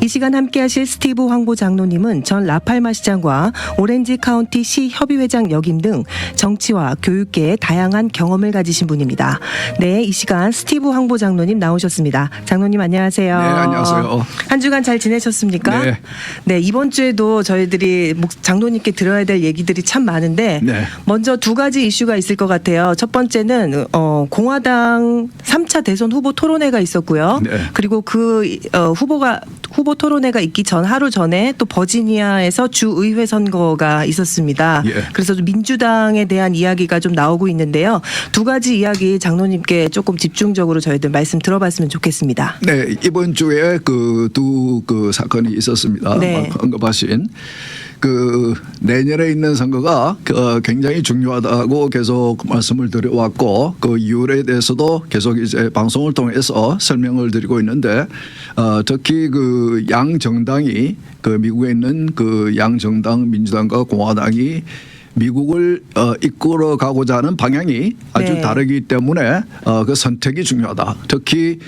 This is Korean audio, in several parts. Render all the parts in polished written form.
이 시간 함께하실 스티브 황보 장로님은 전 라팔마 시장과 오렌지 카운티 시 협의회장 역임 등 정치와 교육계에 다양한 경험을 가지신 분입니다. 네, 이 시간 스티브 황보 장로님 나오셨습니다. 장로님 안녕하세요. 네, 안녕하세요. 한 주간 잘 지내셨습니까? 네. 네, 이번 주에도 저희들이 장로님께 들어야 될 얘기들이 참 많은데 네. 먼저 두 가지 이슈가 있을 것 같아요. 첫 번째는 공화당 3차 대선 후보 토론회가 있었고요. 네. 그리고 그 후보 토론회가 있기 전 하루 전에 또 버지니아에서 주의회 선거가 있었습니다. 예. 그래서 민주당에 대한 이야기가 좀 나오고 있는데요. 두 가지 이야기 장로님께 조금 집중적으로 저희들 말씀 들어봤으면 좋겠습니다. 네, 이번 주에 그 두 사건이 있었습니다. 네. 언급하신 내년에 있는 선거가 굉장히 중요하다고 계속 말씀을 드려왔고 그 이유에 대해서도 계속 이제 방송을 통해서 설명을 드리고 있는데 특히 그 양 정당이 미국에 있는 양 정당 민주당과 공화당이 미국을 이끌어 가고자 하는 방향이 아주 네. 다르기 때문에 그 선택이 중요하다. 특히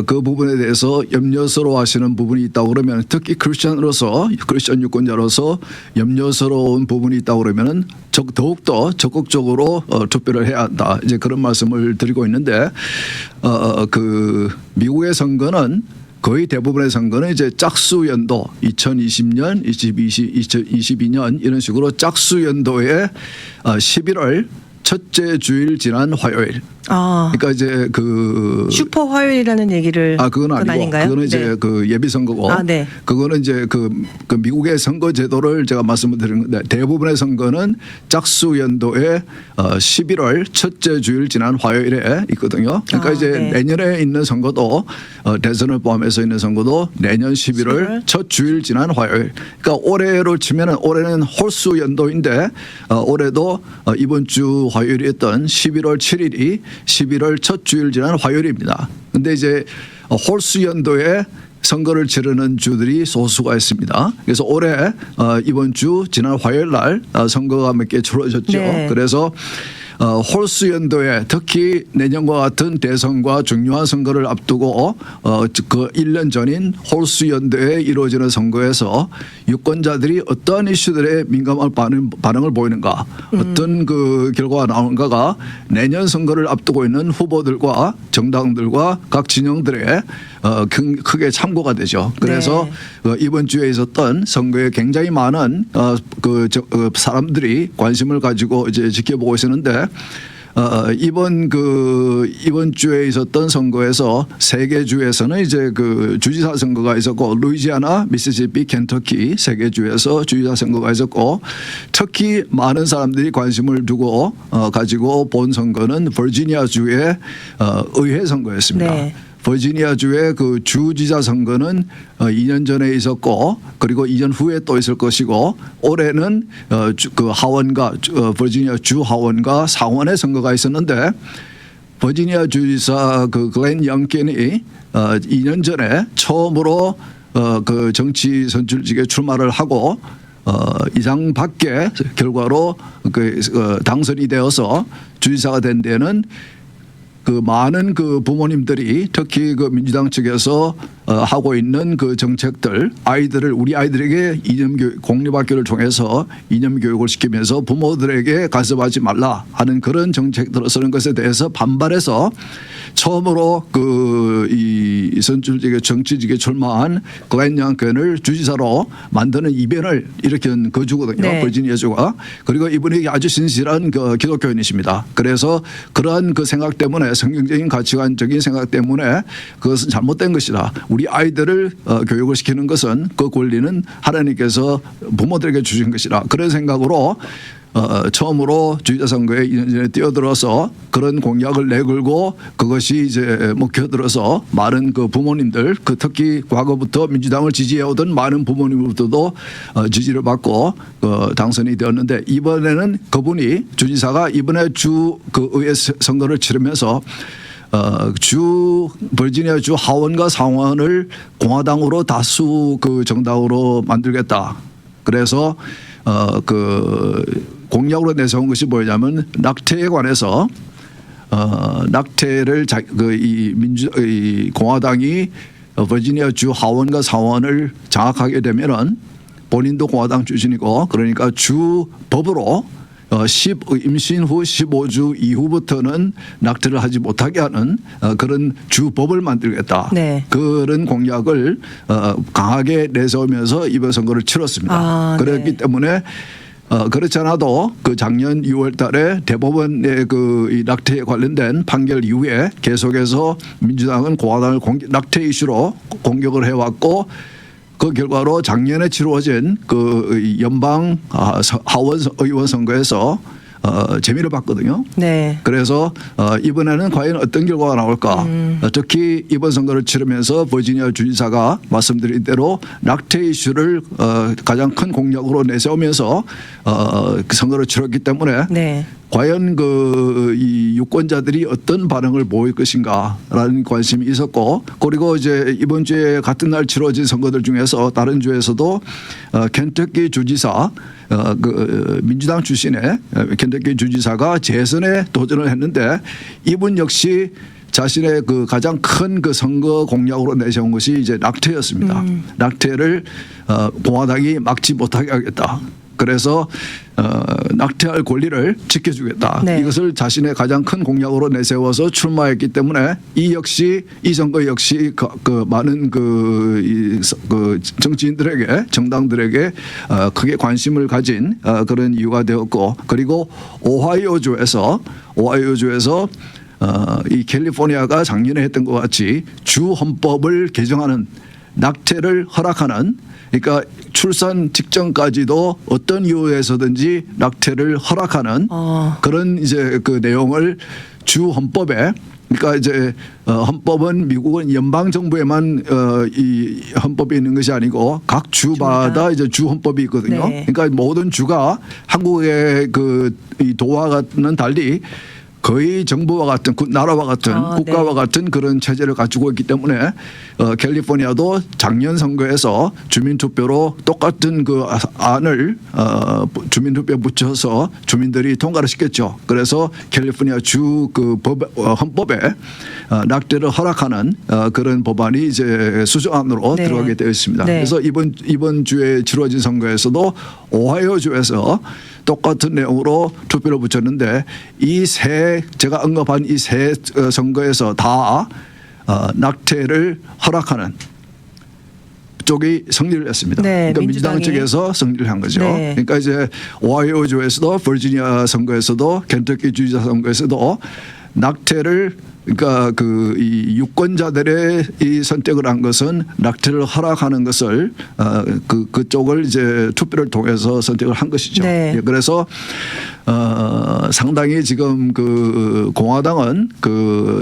그 부분에 대해서 염려스러워하시는 부분이 있다고 그러면 특히 크리스천 유권자로서 염려스러운 부분이 있다고 그러면은 더욱더 적극적으로 투표를 해야 한다. 이제 그런 말씀을 드리고 있는데 미국의 선거는 거의 대부분의 선거는 이제 짝수연도 2020년, 2022년 이런 식으로 짝수연도에 11월 첫째 주일 지난 화요일. 그러니까 이제 슈퍼 화요일이라는 얘기를 그건 아니고 아닌가요? 그거는 이제 네. 예비 선거고 네. 그거는 이제 그 미국의 선거 제도를 제가 말씀을 드린 건데 대부분의 선거는 짝수 연도에 11월 첫째 주일 지난 화요일에 있거든요. 그러니까 이제 네. 내년에 있는 선거도 대선을 포함해서 있는 선거도 내년 11월 첫 주일 지난 화요일. 그러니까 올해로 치면은 올해는 홀수 연도인데 올해도 이번 주 화요일이었던 11월 7일이 11월 첫 주일 지난 화요일입니다. 근데 이제 홀수 연도에 선거를 치르는 주들이 소수가 있습니다. 그래서 올해 이번 주 지난 화요일 날 선거가 몇 개 치러졌죠. 네. 그래서 홀수 연도에 특히 내년과 같은 대선과 중요한 선거를 앞두고 그 1년 전인 홀수 연도에 이루어지는 선거에서 유권자들이 어떠한 이슈들에 민감한 반응을 보이는가 어떤 그 결과가 나오는가가 내년 선거를 앞두고 있는 후보들과 정당들과 각 진영들의 크게 참고가 되죠. 그래서 네. 이번 주에 있었던 선거에 굉장히 많은 사람들이 관심을 가지고 이제 지켜보고 있었는데 이번 주에 있었던 선거에서 세 개 주에서는 이제 주지사 선거가 있었고 루이지아나, 미시시피, 켄터키 세 개 주에서 주지사 선거가 있었고 특히 많은 사람들이 관심을 두고 가지고 본 선거는 버지니아 주의 의회 선거였습니다. 네. 버지니아 주의 주지사 선거는 2년 전에 있었고 그리고 2년 후에 또 있을 것이고 올해는 하원과 버지니아 주 하원과 상원의 선거가 있었는데 버지니아 주지사 글렌 영켄이 2년 전에 처음으로 정치 선출직에 출마를 하고 이상 밖의 결과로 당선이 되어서 주지사가 된 데는 많은 부모님들이 특히 민주당 측에서 하고 있는 정책들 우리 아이들에게 이념교육 공립학교를 통해서 이념교육을 시키면서 부모들에게 간섭하지 말라 하는 그런 정책들을 쓰는 것에 대해서 반발해서 처음으로 이 선출직에 정치직에 출마한 글렌 영켄을 주지사로 만드는 이변을 일으킨 주거든요. 네. 버지니아주가. 그리고 이분이 아주 신실한 기독교인이십니다. 그래서 그러한 생각 때문에 성경적인 가치관적인 생각 때문에 그것은 잘못된 것이다. 우리 아이들을 교육을 시키는 것은 그 권리는 하나님께서 부모들에게 주신 것이다. 그런 생각으로 처음으로 주지사 선거에 2년 전에 뛰어들어서 그런 공약을 내걸고 그것이 이제 먹혀들어서 많은 부모님들 특히 과거부터 민주당을 지지해오던 많은 부모님으로부터도 지지를 받고 당선이 되었는데 이번에는 그분이 주지사가 이번에 의회 선거를 치르면서 버지니아 주 하원과 상원을 공화당으로 다수 정당으로 만들겠다. 그래서 공약으로 내세운 것이 뭐냐면 낙태에 관해서 낙태를 이 공화당이 버지니아 주 하원과 상원을 장악하게 되면은 본인도 공화당 출신이고 그러니까 주 법으로 임신 후 15주 이후부터는 낙태를 하지 못하게 하는 그런 주법을 만들겠다. 네. 그런 공약을 강하게 내세우면서 이번 선거를 치렀습니다. 그렇기 네. 때문에 그렇지 않아도 그 작년 6월 달에 대법원의 이 낙태에 관련된 판결 이후에 계속해서 민주당은 공화당을 낙태 이슈로 공격을 해왔고 그 결과로 작년에 치루어진 그 연방 하원 의원 선거에서 재미를 봤거든요. 네. 그래서 이번에는 과연 어떤 결과가 나올까? 특히 이번 선거를 치르면서 버지니아 주지사가 말씀드린 대로 낙태 이슈를 가장 큰 공약으로 내세우면서 그 선거를 치렀기 때문에 네. 과연 이 유권자들이 어떤 반응을 보일 것인가라는 관심이 있었고 그리고 이제 이번 주에 같은 날 치러진 선거들 중에서 다른 주에서도 켄터키 주지사 그 민주당 출신의 켄터키 주지사가 재선에 도전을 했는데 이분 역시 자신의 그 가장 큰 그 선거 공약으로 내세운 것이 이제 낙태였습니다. 낙태를 공화당이 막지 못하게 하겠다. 그래서 낙태할 권리를 지켜주겠다. 네. 이것을 자신의 가장 큰 공약으로 내세워서 출마했기 때문에 이 선거 역시 그 많은 그 정치인들에게 정당들에게 크게 관심을 가진 그런 이유가 되었고 그리고 오하이오주에서 이 캘리포니아가 작년에 했던 것 같이 주 헌법을 개정하는 낙태를 허락하는 그러니까 출산 직전까지도 어떤 이유에서든지 낙태를 허락하는 그런 이제 그 내용을 주 헌법에 그러니까 이제 헌법은 미국은 연방 정부에만 이 헌법이 있는 것이 아니고 각 주마다 이제 주 헌법이 있거든요. 네. 그러니까 모든 주가 한국의 이 도와는 달리 거의 정부와 같은 나라와 같은 국가와 네. 같은 그런 체제를 가지고 있기 때문에 캘리포니아도 작년 선거에서 주민투표로 똑같은 그 안을 주민투표에 붙여서 주민들이 통과를 시켰죠. 그래서 캘리포니아 주 그 헌법에 낙태를 허락하는 그런 법안이 이제 수정안으로 네. 들어가게 되어 있습니다. 네. 그래서 이번 주에 치러진 선거에서도 오하이오주에서 똑같은 내용으로 투표를 붙였는데 제가 언급한 이 세 선거에서 다 낙태를 허락하는 쪽이 승리를 했습니다. 네, 그러니까 민주당 민주당이. 측에서 승리를 한 거죠. 네. 그러니까 이제 오하이오주에서도 버지니아 선거에서도 켄터키 주지사 선거에서도 낙태를 그러니까 이 유권자들의 이 선택을 한 것은 낙태를 허락하는 것을 그쪽을 이제 투표를 통해서 선택을 한 것이죠. 네. 예, 그래서 상당히 지금 그 공화당은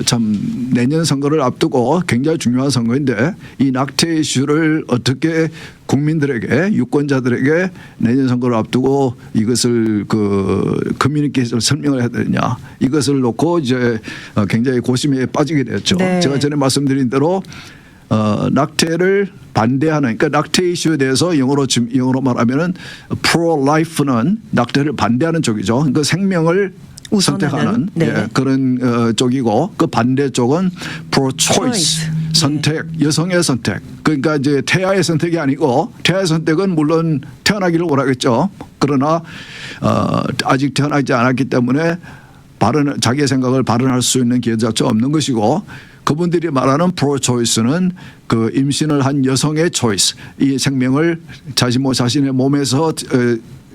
참 내년 선거를 앞두고 굉장히 중요한 선거인데 이 낙태 이슈를 어떻게 국민들에게 유권자들에게 내년 선거를 앞두고 이것을 커뮤니케이션 설명을 해야 되느냐 이것을 놓고 이제 굉장히 고심에 빠지게 되었죠. 네. 제가 전에 말씀드린 대로 낙태를 반대하는 그러니까 낙태 이슈에 대해서 영어로 말하면은 pro-life는 낙태를 반대하는 쪽이죠. 그러니까 생명을 우선하는, 선택하는 네. 예, 그런 쪽이고 그 반대 쪽은 pro-choice 선택, 여성의 선택. 그러니까 이제 태아의 선택이 아니고 태아의 선택은 물론 태어나기를 원하겠죠. 그러나 아직 태어나지 않았기 때문에 자기의 생각을 발언할 수 있는 기회 자체가 없는 것이고 그분들이 말하는 프로-초이스는 그 임신을 한 여성의 초이스, 이 생명을 자신의 몸에서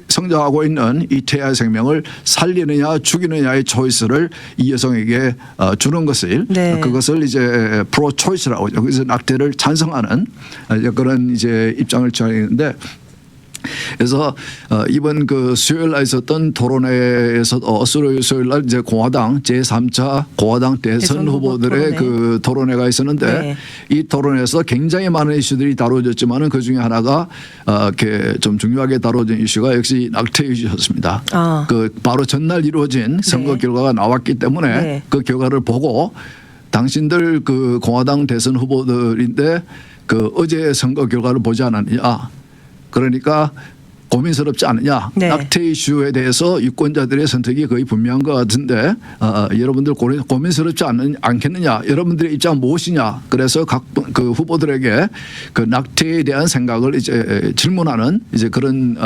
성장하고 있는 이 태아의 생명을 살리느냐 죽이느냐의 초이스를 이 여성에게 주는 것을 네. 그것을 이제 프로-초이스라고 하죠. 그래서 낙태를 찬성하는 그런 이제 입장을 취하는데. 그래서 이번 수요일 날 있었던 토론회에서 수요일 날 이제 공화당 제3차 공화당 대선 후보들의 토론회. 토론회가 있었는데 네. 이 토론회에서 굉장히 많은 이슈들이 다뤄졌지만은 그 중에 하나가 이렇게 좀 중요하게 다뤄진 이슈가 역시 낙태 이슈였습니다. 바로 전날 이루어진 선거 네. 결과가 나왔기 때문에 네. 그 결과를 보고 당신들 공화당 대선 후보들인데 어제 선거 결과를 보지 않았느냐. 그러니까 고민스럽지 않느냐. 네. 낙태 이슈에 대해서 유권자들의 선택이 거의 분명한 것 같은데 여러분들 고민스럽지 않겠느냐. 여러분들의 입장은 무엇이냐. 그래서 각 그 후보들에게 그 낙태에 대한 생각을 이제 질문하는 이제 그런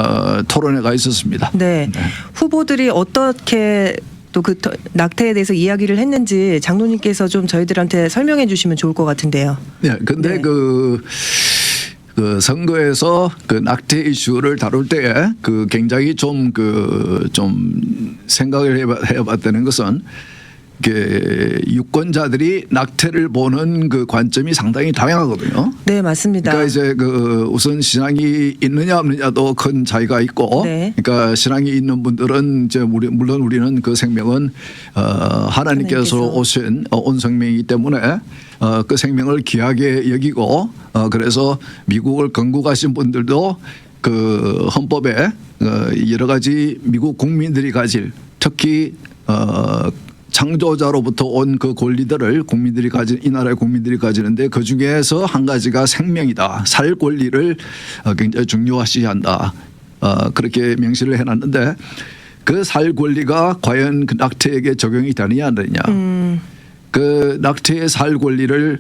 토론회가 있었습니다. 네. 후보들이 어떻게 또 그 낙태에 대해서 이야기를 했는지 장로님께서 좀 저희들한테 설명해 주시면 좋을 것 같은데요. 네. 근데 네. 그 선거에서 그 낙태 이슈를 다룰 때에 그 굉장히 좀 생각을 해봤다는 것은 유권자들이 낙태를 보는 그 관점이 상당히 다양하거든요. 네, 맞습니다. 그러니까 이제 그 우선 신앙이 있느냐 없느냐도 큰 차이가 있고, 네. 그러니까 신앙이 있는 분들은 이제 물론 우리는 그 생명은 하나님께서 오신 온 생명이기 때문에 그 생명을 귀하게 여기고 그래서 미국을 건국하신 분들도 그 헌법에 여러 가지 미국 국민들이 가질 특히 창조자로부터 온 그 권리들을 국민들이 이 나라의 국민들이 가지는데 그 중에서 한 가지가 생명이다. 살 권리를 굉장히 중요시한다. 그렇게 명시를 해놨는데 그 살 권리가 과연 그 낙태에게 적용이 되느냐 안 되느냐. 그 낙태의 살 권리를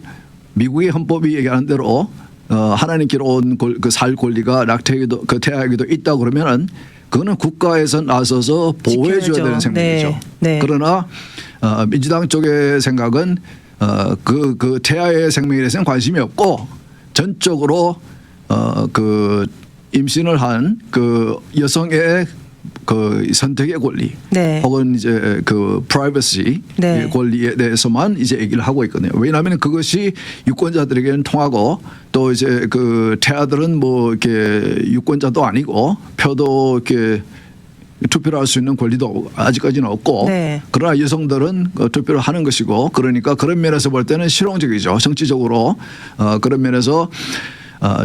미국의 헌법이 얘기하는 대로 하나님께로 온 그 살 권리가 낙태에게도 그 태아에게도 있다 그러면은 그거는 국가에서 나서서 보호해 줘야 되는 생명이죠. 네. 네. 그러나 민주당 쪽의 생각은 그 태아의 생명에 대해서는 관심이 없고 전적으로 그 임신을 한 그 여성의 그 선택의 권리 네. 혹은 이제 그 프라이버시 네. 권리에 대해서만 이제 얘기를 하고 있거든요. 왜냐하면 그것이 유권자들에게는 통하고 또 이제 그 태아들은 뭐 이렇게 유권자도 아니고 표도 이렇게 투표를 할 수 있는 권리도 아직까지는 없고 네. 그러나 여성들은 투표를 하는 것이고 그러니까 그런 면에서 볼 때는 실용적이죠. 정치적으로 그런 면에서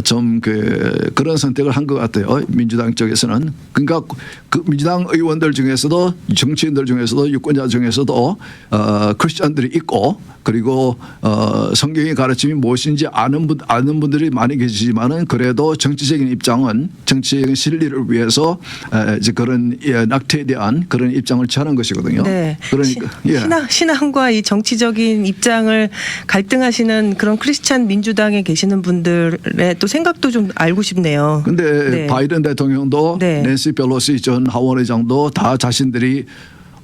좀 그런 선택을 한 것 같아요. 민주당 쪽에서는. 그러니까 그 민주당 의원들 중에서도 정치인들 중에서도 유권자 중에서도 크리스천들이 있고 그리고 성경의 가르침이 무엇인지 아는 분들이 많이 계시지만은 그래도 정치적인 입장은 정치적인 실리를 위해서 이제 그런 낙태에 대한 그런 입장을 취하는 것이거든요. 네. 그러니까 신앙과 이 정치적인 입장을 갈등하시는 그런 크리스찬 민주당에 계시는 분들의 또 생각도 좀 알고 싶네요. 근데 네. 바이든 대통령도 네. 낸시 펠로시 전 하원의장도 다 자신들이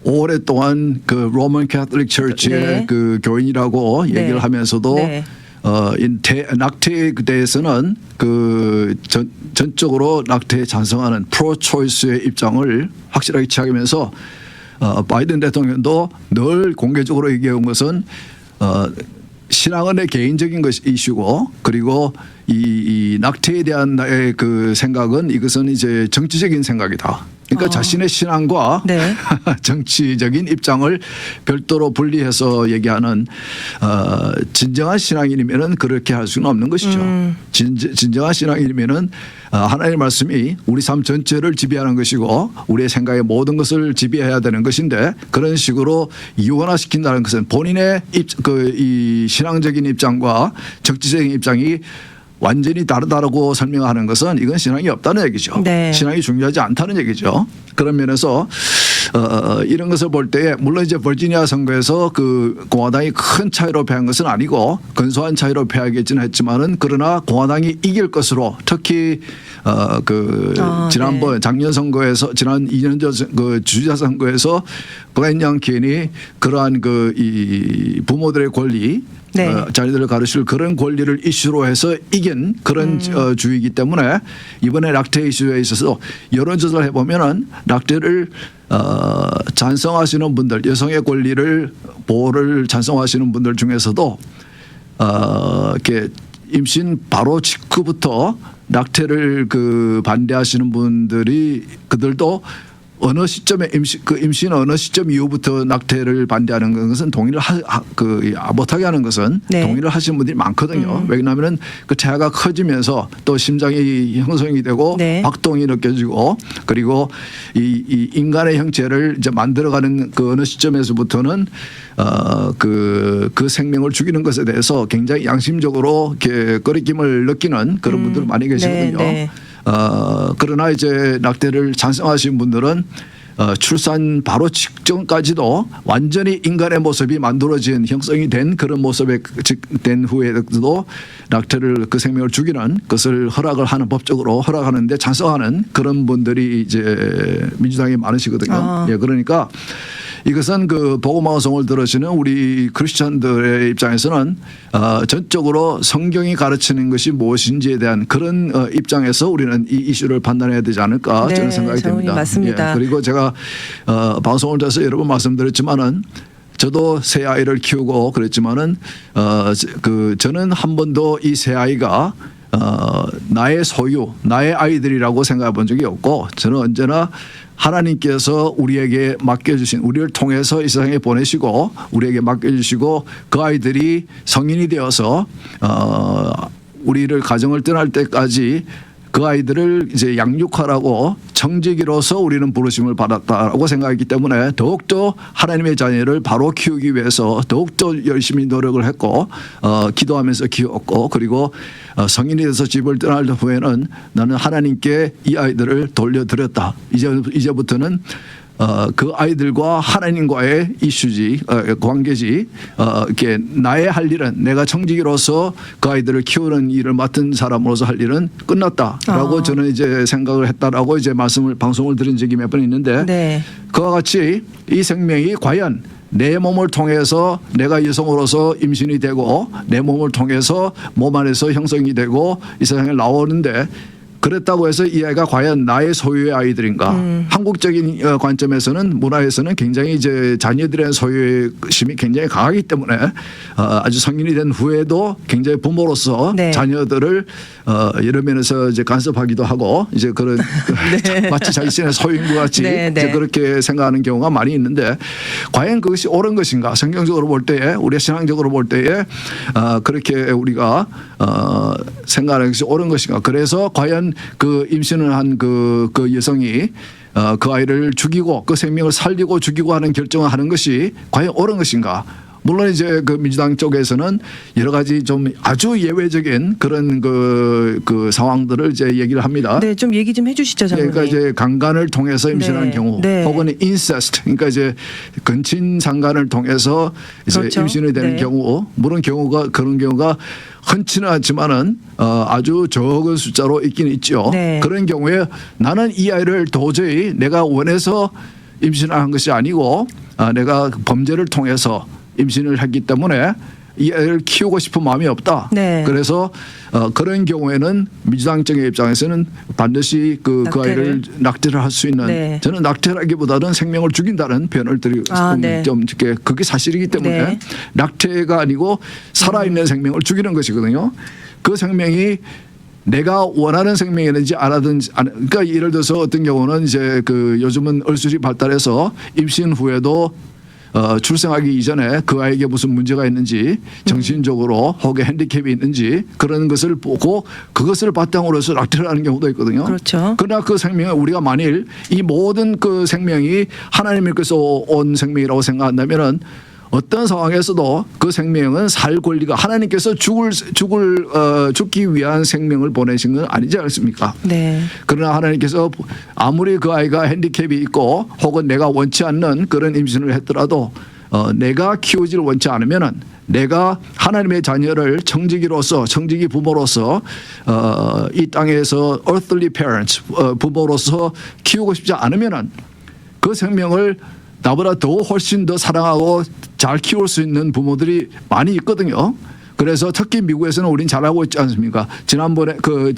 오랫동안 그 로먼 캐톨릭 처치의 네. 그 교인이라고 네. 얘기를 하면서도 네. 낙태에 대해서는 그 전적으로 낙태에 찬성하는 프로 초이스의 입장을 확실하게 취하면서 바이든 대통령도 늘 공개적으로 얘기해온 것은 신앙은 내 개인적인 것이 이슈고 그리고 이 낙태에 대한 나의 그 생각은 이것은 이제 정치적인 생각이다. 그러니까 자신의 신앙과 네. 정치적인 입장을 별도로 분리해서 얘기하는 진정한 신앙인이면은 그렇게 할 수는 없는 것이죠. 진정한 신앙인이면은 하나님의 말씀이 우리 삶 전체를 지배하는 것이고 우리의 생각의 모든 것을 지배해야 되는 것인데 그런 식으로 이원화시킨다는 것은 본인의 이 신앙적인 입장과 정치적인 입장이 완전히 다르다고 설명하는 것은 이건 신앙이 없다는 얘기죠. 네. 신앙이 중요하지 않다는 얘기죠. 그런 면에서 이런 것을 볼 때에 물론 이제 버지니아 선거에서 그 공화당이 큰 차이로 패한 것은 아니고 근소한 차이로 패하겠지는 했지만은 그러나 공화당이 이길 것으로 특히 지난번 네. 작년 선거에서 지난 2년 전 그 주지사 선거에서 브라이언 양켄이 그러한 그 이 부모들의 권리 네. 자녀들을 가르칠 그런 권리를 이슈로 해서 이긴 그런 주이기 때문에 이번에 낙태 이슈에 있어서 여론조사를 해보면은 낙태를 찬성하시는 분들 여성의 권리를 보호를 찬성하시는 분들 중에서도 이렇게 임신 바로 직후부터 낙태를 그 반대하시는 분들이 그들도 어느 시점에 임신 어느 시점 이후부터 낙태를 반대하는 것은 동의를 못하게 하는 것은 네. 동의를 하시는 분들이 많거든요. 왜냐하면은 그 태아가 커지면서 또 심장이 형성이 되고 네. 박동이 느껴지고 그리고 이 인간의 형체를 이제 만들어가는 그 어느 시점에서부터는 그 생명을 죽이는 것에 대해서 굉장히 양심적으로 이렇게 거리낌을 느끼는 그런 분들 많이 계시거든요. 네, 네. 그러나 이제 낙태를 찬성하신 분들은 출산 바로 직전까지도 완전히 인간의 모습이 만들어진 형성이 된 그런 모습에 된 후에도 낙태를 그 생명을 죽이는 것을 허락을 하는 법적으로 허락하는데 찬성하는 그런 분들이 이제 민주당에 많으시거든요. 예, 그러니까 이것은 그 복음방송을 들으시는 우리 크리스천들의 입장에서는 전적으로 성경이 가르치는 것이 무엇인지에 대한 그런 입장에서 우리는 이 이슈를 판단해야 되지 않을까 저는 생각이 됩니다. 맞습니다. 예, 그리고 제가 방송을 통해서 여러 번 말씀드렸지만은 저도 새 아이를 키우고 그랬지만은 저는 한 번도 이 새 아이가 나의 소유, 나의 아이들이라고 생각해 본 적이 없고 저는 언제나 하나님께서 우리에게 맡겨주신 우리를 통해서 이 세상에 보내시고 우리에게 맡겨주시고 그 아이들이 성인이 되어서 우리를 가정을 떠날 때까지 그 아이들을 이제 양육하라고 청지기로서 우리는 부르심을 받았다라고 생각했기 때문에 더욱더 하나님의 자녀를 바로 키우기 위해서 더욱더 열심히 노력을 했고 기도하면서 키웠고 그리고 성인이 돼서 집을 떠날 후에는 나는 하나님께 이 아이들을 돌려드렸다. 이제부터는 그 아이들과 하나님과의 이슈지 관계지 이렇게 나의 할 일은 내가 청지기로서 그 아이들을 키우는 일을 맡은 사람으로서 할 일은 끝났다라고 저는 이제 생각을 했다라고 이제 방송을 드린 적이 몇 번 있는데 네. 그와 같이 이 생명이 과연 내 몸을 통해서 내가 여성으로서 임신이 되고 내 몸을 통해서 몸 안에서 형성이 되고 이 세상에 나오는데 그랬다고 해서 이 아이가 과연 나의 소유의 아이들인가? 한국적인 관점에서는 문화에서는 굉장히 이제 자녀들의 소유심이 굉장히 강하기 때문에 아주 성인이 된 후에도 굉장히 부모로서 네. 자녀들을 여러 면에서 이제 간섭하기도 하고 이제 그런 네. 마치 자신의 소유인 것 같이 네, 네. 이제 그렇게 생각하는 경우가 많이 있는데 과연 그것이 옳은 것인가? 성경적으로 볼 때에 우리가 신앙적으로 볼 때에 그렇게 우리가 생각하는 것이 옳은 것인가? 그래서 과연 그 임신을 한 그 여성이 그 아이를 죽이고 그 생명을 살리고 죽이고 하는 결정을 하는 것이 과연 옳은 것인가? 물론 이제 그 민주당 쪽에서는 여러 가지 좀 아주 예외적인 그런 그 상황들을 이제 얘기를 합니다. 네, 좀 얘기 좀 해주시죠, 장로님. 그러니까 이제 강간을 통해서 임신한 네. 경우, 네. 혹은 인세스트, 그러니까 이제 근친 상간을 통해서 이제 그렇죠. 임신이 되는 네. 경우, 물론 그런 경우가 흔치는 않지만은 아주 적은 숫자로 있긴 있죠. 네. 그런 경우에 나는 이 아이를 도저히 내가 원해서 임신한 것이 아니고 내가 범죄를 통해서 임신을 했기 때문에 이 아이를 키우고 싶은 마음이 없다. 네. 그래서 그런 경우에는 민주당 쪽의 입장에서는 반드시 그 아이를 낙태를 할 수 있는 네. 저는 낙태라기보다는 생명을 죽인다는 표현을 드리고 네. 좀 이렇게 그게 사실이기 때문에 네. 낙태가 아니고 살아있는 생명을 죽이는 것이거든요. 그 생명이 내가 원하는 생명이든지 안 하든지 그러니까 예를 들어서 어떤 경우는 이제 그 요즘은 의술이 발달해서 임신 후에도 출생하기 이전에 그 아이에게 무슨 문제가 있는지 정신적으로 혹은 핸디캡이 있는지 그런 것을 보고 그것을 바탕으로 해서 낙태를 하는 경우도 있거든요. 그렇죠. 그러나 그 생명을 우리가 만일 이 모든 그 생명이 하나님께서 온 생명이라고 생각한다면은 어떤 상황에서도 그 생명은 살 권리가 하나님께서 죽기 위한 생명을 보내신 건 아니지 않습니까? 네. 그러나 하나님께서 아무리 그 아이가 핸디캡이 있고 혹은 내가 원치 않는 그런 임신을 했더라도 내가 키우지를 원치 않으면은 내가 하나님의 자녀를 청지기 부모로서 이 땅에서 earthly parents 부모로서 키우고 싶지 않으면은 그 생명을 나보다 더 훨씬 더 사랑하고 잘 키울 수 있는 부모들이 많이 있거든요. 그래서 특히 미국에서는 우린 잘하고 있지 않습니까? 지난번에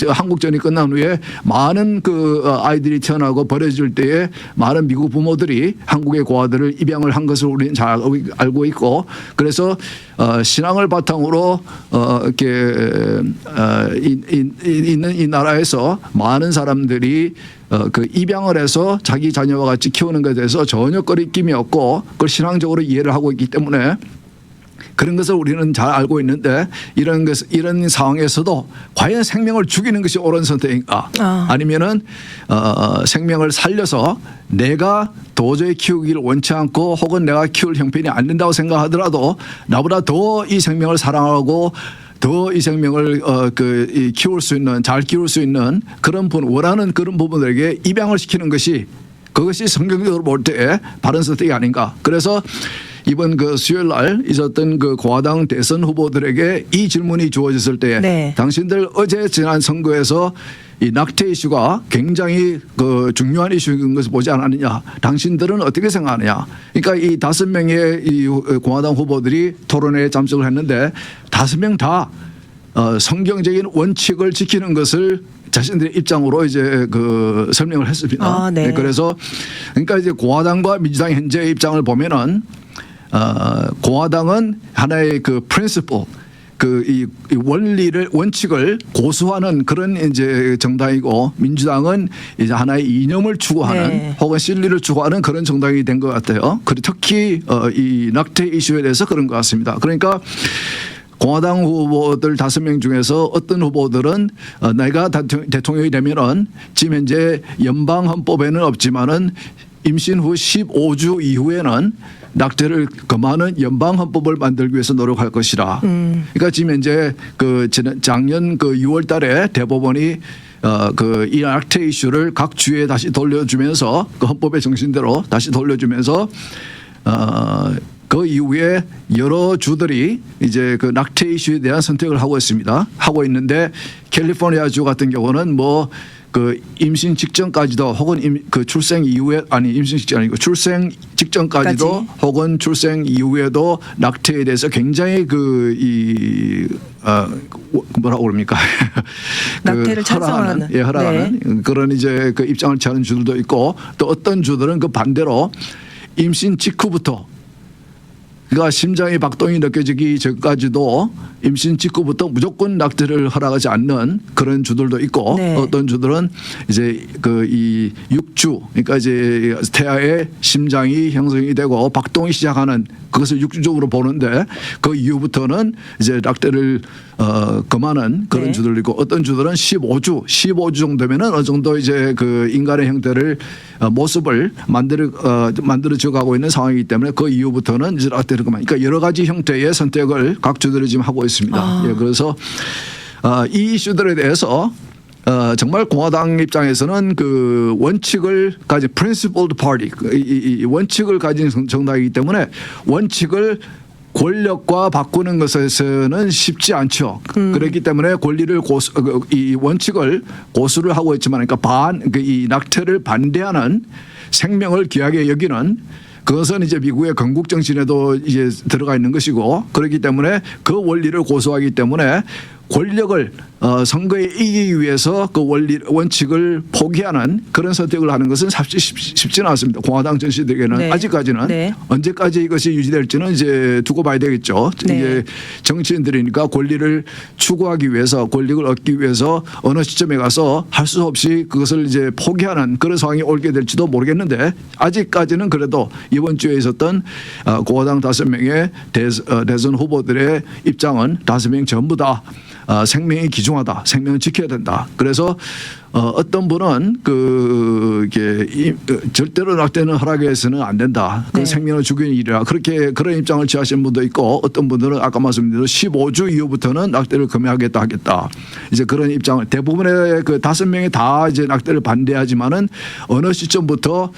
한국전이 끝난 후에 많은 그 아이들이 태어나고 버려질 때에 많은 미국 부모들이 한국의 고아들을 입양을 한 것을 우리는 잘 알고 있고 그래서 신앙을 바탕으로 이렇게 있는 이 나라에서 많은 사람들이 그 입양을 해서 자기 자녀와 같이 키우는 것에 대해서 전혀 거리낌이 없고 그걸 신앙적으로 이해를 하고 있기 때문에 그런 것을 우리는 잘 알고 있는데 이런 상황에서도 과연 생명을 죽이는 것이 옳은 선택인가 아니면은 생명을 살려서 내가 도저히 키우기를 원치 않고 혹은 내가 키울 형편이 안 된다고 생각하더라도 나보다 더 이 생명을 사랑하고 더 이 생명을 키울 수 있는 잘 키울 수 있는 그런 원하는 그런 부분들에게 입양을 시키는 것이 그것이 성경적으로 볼 때 바른 선택이 아닌가. 그래서 이번 그 수요일 날 있었던 그 공화당 대선 후보들에게 이 질문이 주어졌을 때 네. 당신들 어제 지난 선거에서 이 낙태 이슈가 굉장히 그 중요한 이슈인 것을 보지 않았느냐. 당신들은 어떻게 생각하느냐. 그러니까 이 5명의 이 공화당 후보들이 토론회에 참석을 했는데 5명 다 성경적인 원칙을 지키는 것을 자신들의 입장으로 이제 그 설명을 했습니다. 아, 네. 그래서 그러니까 이제 공화당과 민주당의 현재의 입장을 보면은 공화당은 하나의 그 프린시플 이 원칙을 고수하는 그런 이제 정당이고 민주당은 이제 하나의 이념을 추구하는 네. 혹은 진리를 추구하는 그런 정당이 된 것 같아요. 그리고 특히 이 낙태 이슈에 대해서 그런 것 같습니다. 그러니까 공화당 후보들 5명 중에서 어떤 후보들은 내가 대통령이 되면은 지금 현재 연방 헌법에는 없지만은 임신 후 15주 이후에는 낙태를 금하는 연방 헌법을 만들기 위해서 노력할 것이라. 그러니까 지금 현재 그 작년 그 6월달에 대법원이 이 낙태 이슈를 각 주에 다시 돌려주면서 그 헌법의 정신대로 다시 돌려주면서 그 이후에 여러 주들이 이제 그 낙태 이슈에 대한 선택을 하고 있습니다. 하고 있는데 캘리포니아 주 같은 경우는 뭐 그 임신 직전까지도 혹은 그 출생 이후에 아니 임신 직전 아니고 출생 직전까지도 혹은 출생 이후에도 낙태에 대해서 굉장히 뭐라고 그럽니까? 낙태를 찬성하는 허락하는 네. 그런 이제 그 입장을 취하는 주들도 있고 또 어떤 주들은 그 반대로 임신 직후부터 그러니까 심장의 박동이 느껴지기 전까지도 임신 직후부터 무조건 낙태를 허락하지 않는 그런 주들도 있고 네. 어떤 주들은 이제 이 6주 그러니까 이제 태아의 심장이 형성이 되고 박동이 시작하는 그것을 6주적으로 보는데 그 이후부터는 이제 낙태를 금하는 그런 네. 주들도 있고 어떤 주들은 15주 정도면은 어느 정도 이제 그 인간의 형태를 모습을 만들어져 가고 있는 상황이기 때문에 그 이후부터는 이제 낙태를 금하는 그러니까 여러 가지 형태의 선택을 각 주들이 지금 하고 있습니다. 예, 그래서 이 이슈들에 대해서 정말 공화당 입장에서는 그 원칙을 가진 principled party 이 원칙을 가진 정당이기 때문에 원칙을 권력과 바꾸는 것에서는 쉽지 않죠. 그렇기 때문에 권리를 이 원칙을 고수를 하고 있지만 그러니까 이 낙태를 반대하는 생명을 귀하게 여기는 그것은 이제 미국의 건국 정신에도 이제 들어가 있는 것이고 그렇기 때문에 그 원리를 고수하기 때문에 권력을 선거에 이기기 위해서 그 원칙을 포기하는 그런 선택을 하는 것은 쉽지는 않습니다. 공화당 정치들에게는 네. 아직까지는 네. 언제까지 이것이 유지될지는 이제 두고 봐야 되겠죠. 네. 이게 정치인들이니까 권리를 추구하기 위해서 권력을 얻기 위해서 어느 시점에 가서 할 수 없이 그것을 이제 포기하는 그런 상황이 오게 될지도 모르겠는데 아직까지는 그래도 이번 주에 있었던 공화당 5명의 대선 후보들의 입장은 5명 전부 다 생명이 귀중하다. 생명을 지켜야 된다. 그래서 어떤 분은 절대로 낙태는 허락해서는 안 된다. 그 네. 생명을 죽이는 일이라 그런 입장을 취하시는 분도 있고 어떤 분들은 아까 말씀드린 15주 이후부터는 낙태를 금하겠다 하겠다. 이제 그런 입장을 대부분의 그 5명이 다 이제 낙태를 반대하지만은 어느 시점부터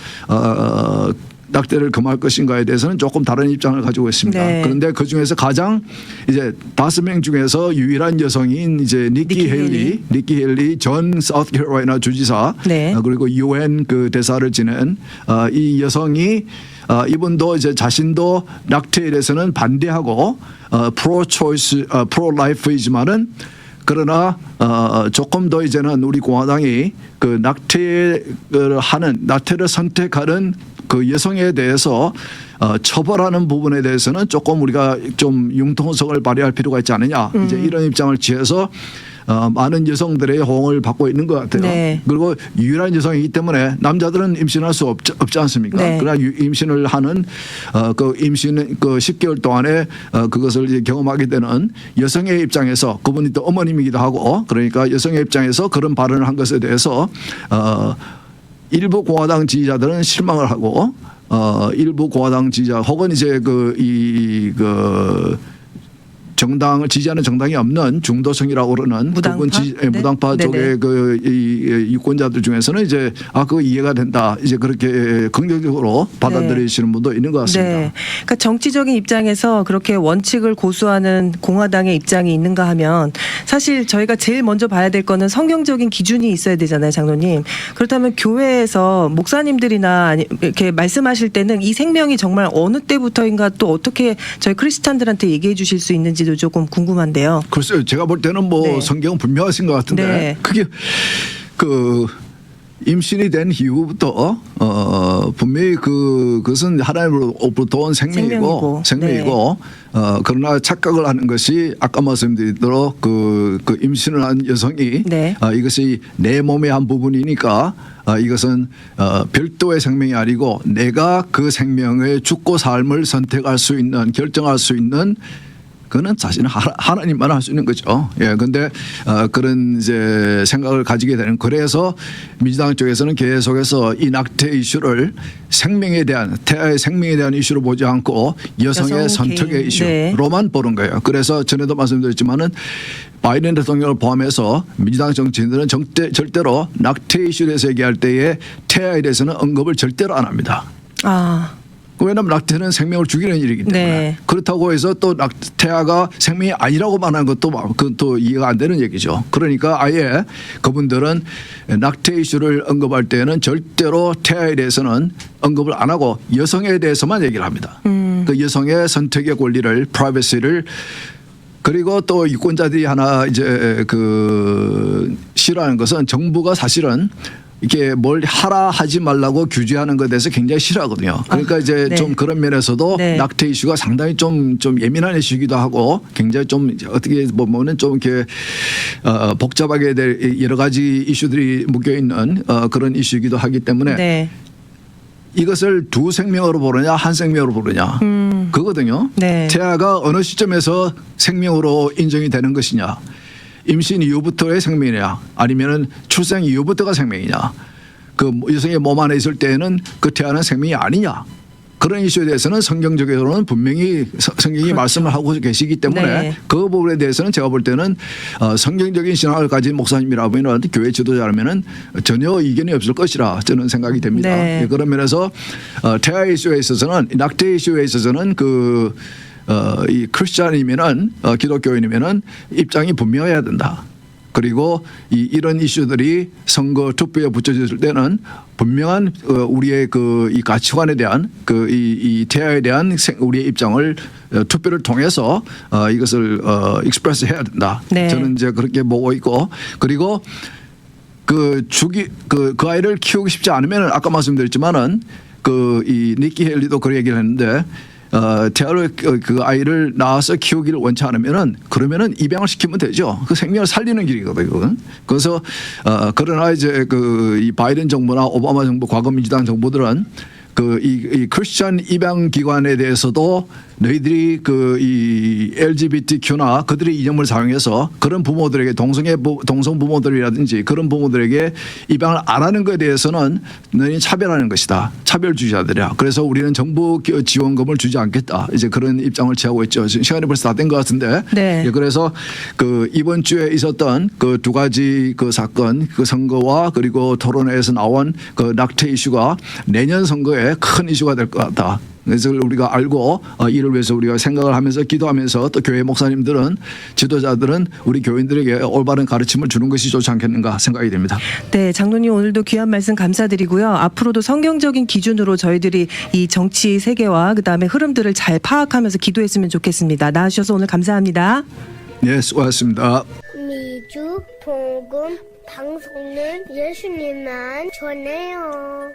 낙태를 금할 것인가에 대해서는 조금 다른 입장을 가지고 있습니다. 네. 그런데 그 중에서 가장 이제 5명 중에서 유일한 여성인 이제 니키 헬리 전 사우스캐롤라이나 주지사 네. 그리고 UN 그 대사를 지낸 이 여성이 이분도 이제 자신도 낙태에 대해서는 반대하고 프로 라이프이지만은 그러나 조금 더 이제는 우리 공화당이 그 낙태를 선택하는 그 여성에 대해서 처벌하는 부분에 대해서는 조금 우리가 좀 융통성을 발휘할 필요가 있지 않느냐 이제 이런 입장을 취해서 많은 여성들의 호응을 받고 있는 것 같아요. 네. 그리고 유일한 여성이기 때문에 남자들은 임신할 수 없지 않습니까? 네. 그러나 임신을 하는 그 임신 그 10개월 동안에 그것을 이제 경험하게 되는 여성의 입장에서 그분이 또 어머님이기도 하고 그러니까 여성의 입장에서 그런 발언을 한 것에 대해서 일부 공화당 지지자들은 실망을 하고 일부 공화당 지지자 혹은 이제 정당을 지지하는 정당이 없는 중도층이라고 그러는 무당파? 부분 네. 무당파 네네. 쪽의 이 유권자들 중에서는 이제 그거 이해가 된다. 이제 그렇게 긍정적으로 받아들이시는 분도 있는 것 같습니다. 네. 그러니까 정치적인 입장에서 그렇게 원칙을 고수하는 공화당의 입장이 있는가 하면 사실 저희가 제일 먼저 봐야 될 거는 성경적인 기준이 있어야 되잖아요, 장로님. 그렇다면 교회에서 목사님들이나 이렇게 말씀하실 때는 이 생명이 정말 어느 때부터인가 또 어떻게 저희 크리스찬들한테 얘기해 주실 수 있는지도 조금 궁금한데요. 글쎄요. 제가 볼 때는 뭐 네. 성경은 분명하신 것 같은데 네. 그게 임신이 된 이후부터 분명히 그것은 하나님으로부터 온 생명이고 그러나 착각을 하는 것이 아까 말씀드리도록 그 임신을 한 여성이 네. 이것이 내 몸의 한 부분이니까 이것은 별도의 생명이 아니고 내가 그 생명의 죽고 삶을 선택할 수 있는 결정할 수 있는 그거는 사실은 하나님만 할 수 있는 거죠. 예, 근데 그런 이제 생각을 가지게 되는 그래서 민주당 쪽에서는 계속해서 이 낙태 이슈를 생명에 대한 태아의 생명에 대한 이슈로 보지 않고 여성의 선택의 개인. 이슈로만 보는 거예요. 그래서 전에도 말씀드렸지만은 바이든 대통령을 포함해서 민주당 정치인들은 절대로 낙태 이슈에 대해서 얘기할 때에 태아에 대해서는 언급을 절대로 안 합니다. 아. 왜냐하면 낙태는 생명을 죽이는 일이기 때문에 네. 그렇다고 해서 또 태아가 생명이 아니라고 말하는 것도 그것도 이해가 안 되는 얘기죠. 그러니까 아예 그분들은 낙태 이슈를 언급할 때는 절대로 태아에 대해서는 언급을 안 하고 여성에 대해서만 얘기를 합니다. 그 여성의 선택의 권리를 프라이버시를 그리고 또 유권자들이 하나 이제 싫어하는 것은 정부가 사실은 이게 뭘 하라 하지 말라고 규제하는 것에 대해서 굉장히 싫어하거든요. 그러니까 이제 네. 좀 그런 면에서도 네. 낙태 이슈가 상당히 좀 예민한 이슈이기도 하고 굉장히 좀 어떻게 보면은 좀 이렇게 복잡하게 될 여러 가지 이슈들이 묶여 있는 그런 이슈이기도 하기 때문에 네. 이것을 두 생명으로 보느냐 한 생명으로 보느냐 그거거든요. 네. 태아가 어느 시점에서 생명으로 인정이 되는 것이냐. 임신 이후부터의 생명이냐 아니면은 출생 이후부터가 생명이냐 그 여성의 몸 안에 있을 때에는 그 태아는 생명이 아니냐 그런 이슈에 대해서는 성경적으로는 분명히 성경이 그렇죠. 말씀을 하고 계시기 때문에 네. 그 부분에 대해서는 제가 볼 때는 성경적인 신앙을 가진 목사님이라면 교회 지도자라면은 전혀 이견이 없을 것이라 저는 생각이 됩니다. 네. 그런 면에서 태아 이슈에 있어서는 낙태 이슈에 있어서는 이 크리스찬이면은 기독교인이면은 입장이 분명해야 된다. 그리고 이런 이슈들이 선거 투표에 붙여졌을 때는 분명한 우리의 이 가치관에 대한 이 태아에 대한 우리의 입장을 투표를 통해서 이것을 익스프레스 해야 된다. 네. 저는 이제 그렇게 보고 있고 그리고 그 아이를 키우고 싶지 않으면 아까 말씀드렸지만은 이 니키 헬리도 그런 얘기를 했는데 태아를 그 아이를 낳아서 키우기를 원치 않으면은 그러면은 입양을 시키면 되죠. 그 생명을 살리는 길이거든요. 그건. 그래서 그러나 이제 이 바이든 정부나 오바마 정부 과거 민주당 정부들은 이 크리스천 입양 기관에 대해서도 너희들이 이 LGBTQ나 그들의 이념을 사용해서 그런 부모들에게 동성 부모들이라든지 그런 부모들에게 입양을 안 하는 것에 대해서는 너희는 차별하는 것이다. 차별주의자들이야. 그래서 우리는 정부 지원금을 주지 않겠다. 이제 그런 입장을 취하고 있죠. 시간이 벌써 다 된 것 같은데. 네. 그래서 이번 주에 있었던 두 가지 사건, 선거와 그리고 토론회에서 나온 낙태 이슈가 내년 선거에 큰 이슈가 될 것 같다. 그래서 우리가 알고 이를 위해서 우리가 생각을 하면서 기도하면서 또 교회 목사님들은 지도자들은 우리 교인들에게 올바른 가르침을 주는 것이 좋지 않겠는가 생각이 됩니다. 네, 장로님 오늘도 귀한 말씀 감사드리고요. 앞으로도 성경적인 기준으로 저희들이 이 정치 세계와 그다음에 흐름들을 잘 파악하면서 기도했으면 좋겠습니다. 나와주셔서 오늘 감사합니다. 네, 수고하셨습니다. 미주 복음 방송은 예수님만 전해요.